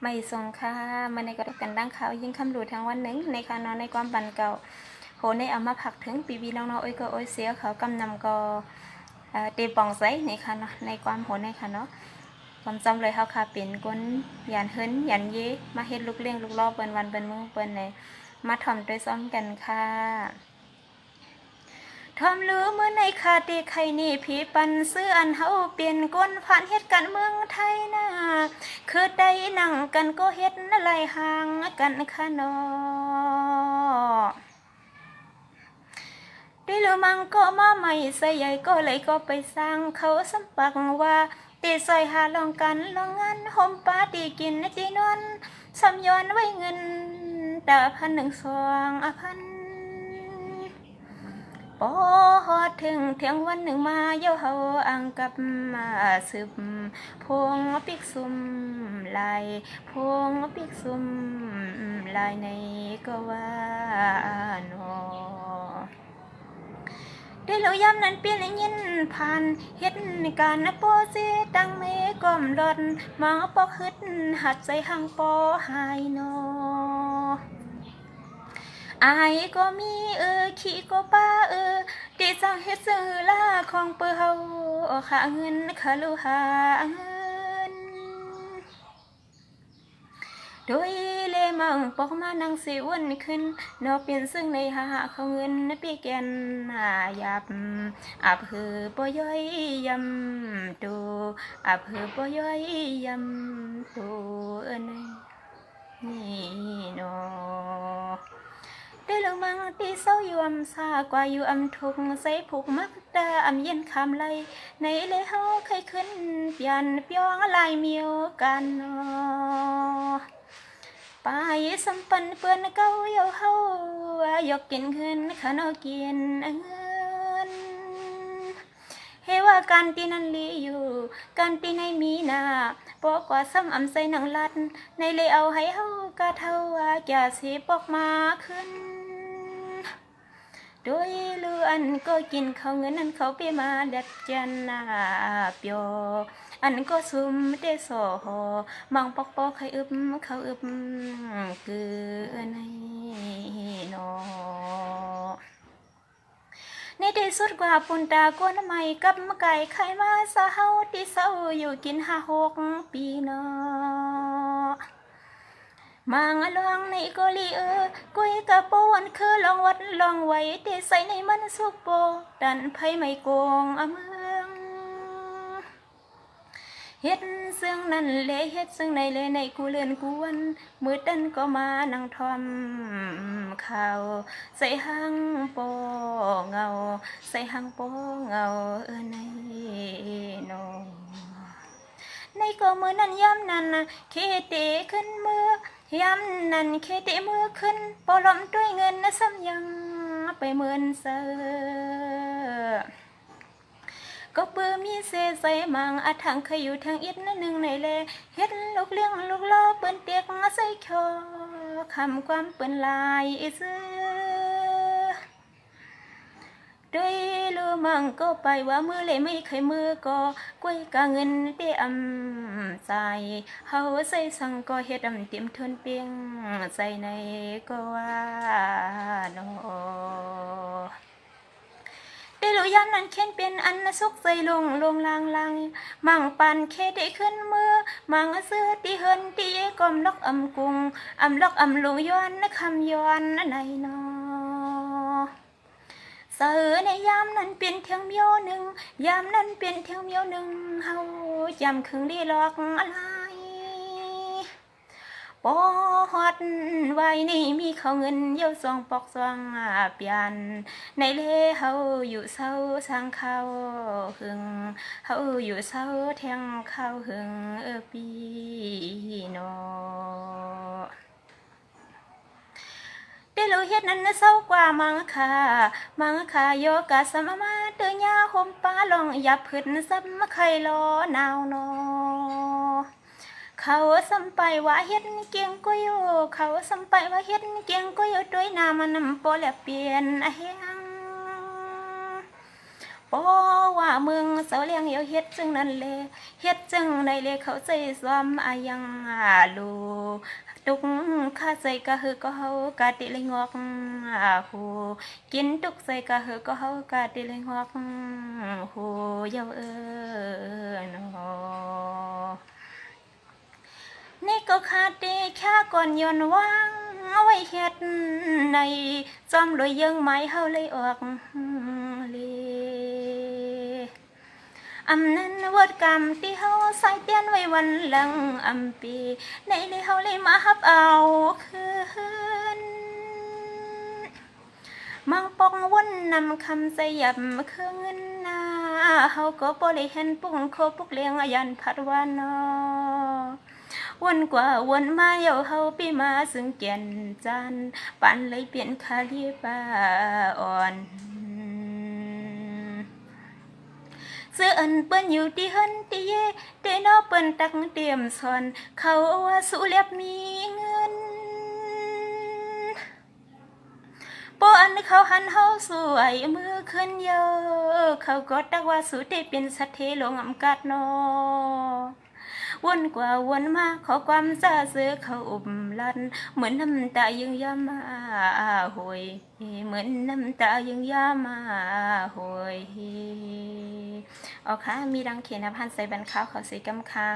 ไม่ทรงค่ามาในกระกันดังข่าวยิ่งคำหลูทางวันหนึ่งในคานอนในความบันเก่าโหในเอามาผักถึงปีน้องๆโอ้ยก็โอ้ยเสียเขากำนำก็ตีปองใสในคานในความโหในคานเนาะความจำเลยเขาค่ะเป็นก้นยันเฮินยันเย่มาเฮ็ดลูกเลี้ยงลูกล่อเปิ้นวันเปิ้นมือเปิ้นในมาถ่อมด้วยซ้อมกันค่ะทอมรู้เมื่อในคาตีไข่นี่ผีปันซื้ออันเฮาเปลี่ยนก้นผ่านเฮ็ดกันเมืองไทยนะคือได้นั่งกันก็เฮ็ดอะไรห่างกันค่ะนอได้หรือมังก็มาใหม่ใส่ใหญ่ก็เลยก็ไปสร้างเขาสัมปักว่าตีซอยหาลองกันลองงานห่มปาตีกินตีนอนซ้ำย้อนไว้เงินตา1,100,000พอฮอดถึงเที่ยงวันหนึ่งมาเย้าเฮาอังกับมาสืบพวงปิกซุ่มลายพวงปิกซุ่มลายในก็ว่าโนได้แล้วย้ำนั้นเปลี่ยนยินผ่านเฮ็ดการโปเซตังเมก้มดอนมาปอกฮึดหัดใจหังปอหายโนอายก็มีขี้ก็ป้าที่จังเฮ็ดซื้อลาของเปิ้เฮาค่าเงินค่าลูหาเงินโดยเลมังปอกมานังสิวนขึ้นนอเปลี่ยนซึ่งในหาเขาเงินปีแกนยับอับหือปย่อยยำตูอับหือปย่อยยำตูนี่นอได้ลงมังตีเศร้าอยู่อำซากว่าอยู่อำทุกใส่ผูกมักตาอำเย็นคำไลในเลยเฮาเคยขึ้นเปลี่ยนเปียงลายเมียวกันไปสัมปันเปื้อนเก้าเยาเฮายกกินเงินขนอกินเงินเฮว่าการตีนั้นลีอยู่การตีในมีนาปอกว่าซ้ำอำใส่หนังลัดในเลยเอาให้เฮากะเท่าว่าแก่สิปอกมาขึ้นโดยเลือนก็กินเขาเงินนั้นเขาไปมาเด็ดจันเปียวอันก็ซุ่มได้สอหอมังปอกปอกให้เขาคือในนอในที่สุดกว่าปุ่นตากวนใหม่กับมะไก่ไข่มาสะเฮาที่เศร้าอยู่กิน5-6 ปีนอมังลองในกอลีกุยกะปวนคือลองวัดลองไว้ที่ใส่ในมันสุกโปดันไผไม่โกงเมืองเฮ็ดซึ่งนั่นเลยเฮ็ดซึ่งในเลยในกูเลื่อนกวนมือดันก็มานั่งทอมข่าวใส่หังโปเงาใส่หังโปเงาในโนในก็มือนั้นย้ำนั้นเคติขึ้นมือยำนั่นเคติมือขึ้นปลอมด้วยเงินซ้ำยังไปเหมือนเสือก็ปื้มมีเสใส่มังทางเคยอยู่ทางอิดนั่นหนึ่งในเลเฮ็ดลูกเลี้ยงลูกล้อเปิ้นเตียกใส่คอคำความเปิ้นลายซื้อโดยลูมังก็ไปว่ามือเลยไม่เคยมือก็กวยกะเงินได้ใจเฮาใส่สังก็เฮ็ดเตรียมทนเปียงใส่ในก็ว่าโนได้รู้ย้ำนั้นเข็นเป็นอันสุกใจลงลางมังปันเคได้ขึ้นมือมังเสื้อตีเฮินตีก้มล็อกกุงล็อกลูย้อนคำย้อนในนอเสือในยามนั้นเป็นเทียงเมียวหนึ่งยามนั้นเป็นเทียงเมียวหนึ่งเฮาจำคึงได้หลอกอะไรปอฮอดไว้นี่มีเขาเงินเย้าซองปอกซองเปลี่ยนในเลเฮาอยู่เศร้าสร้างเขาหึงเฮาอยู่เศร้าแทงเขาหึงปีนอได้รู้เฮ็ดนั้นเศร้ากว่ามังค่ะโยกะสมมาเตยาห่มป้าลองอย่าพึ่นซ้ำไข่รอหนาวนอเขาสัมไปว่าเฮ็ดเกียงก็อยู่เขาสัมไปว่าเฮ็ดเกียงก็อยู่ด้วยน้ำมันโปแลเปลี่ยนเฮงป ปอว่าเมืองเสาเลียงเยาเฮ็ดจึงนั่นแลเฮ็ดจึงในเลเขาใจซ้อมอายังลูตุกข้าใจกะหือก็เฮากะติเลยงอกหูกินตุกใจกะหือก็เฮากะติเลยงอกหูเยานอนี่ก็ขาดดีแค่ก่อนย้อนว่างเอาไว้เฮ็ดในจอมรวยยังไม้เฮาเลยออกเลอำนั้นวดกรรมที่เฮาใส่เตียนไว้วันหลังอำปีในเลยเฮาเลยมาฮับเอาคืนมังปองวนนำคำใส่ยับคืนหน้าเฮาก็บ่ได้เห็นปุ้งโคปุกเลี้ยงยันพัดวานอวนกว่าวนมาเยาเฮาปีมาซึ่งแก่นจันปันเลยเปลี่ยนคาลีปาอ่อนซื้ออันเปิ้นอยู่ที่หันที่เย่เตนอเปิ้นตักเตรียมสอนเขาว่าสู้เลียบมีเงินปออันเขาหันเฮาสวยมือขึ้นเยอะเขาก็ตักว่าสู้ได้เป็นสัตเทลงอำกัดนอวนกว่าวนมาขอความซาซื้อเขาอุบลันเหมือนน้ำตายังยามาหวยเหมือนน้ำตายังยามาหวยอ๋อค่ะมีดังเขียนพันใส่บันขาวเขาสีกำค่ะ